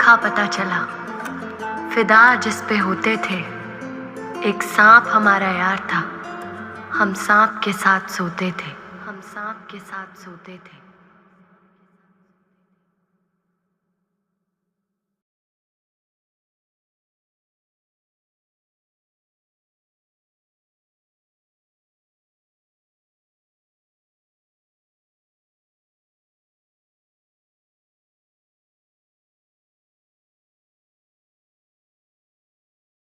देखा पता चला, फिदा जिस पे होते थे। एक सांप हमारा यार था, हम सांप के साथ सोते थे, हम सांप के साथ सोते थे।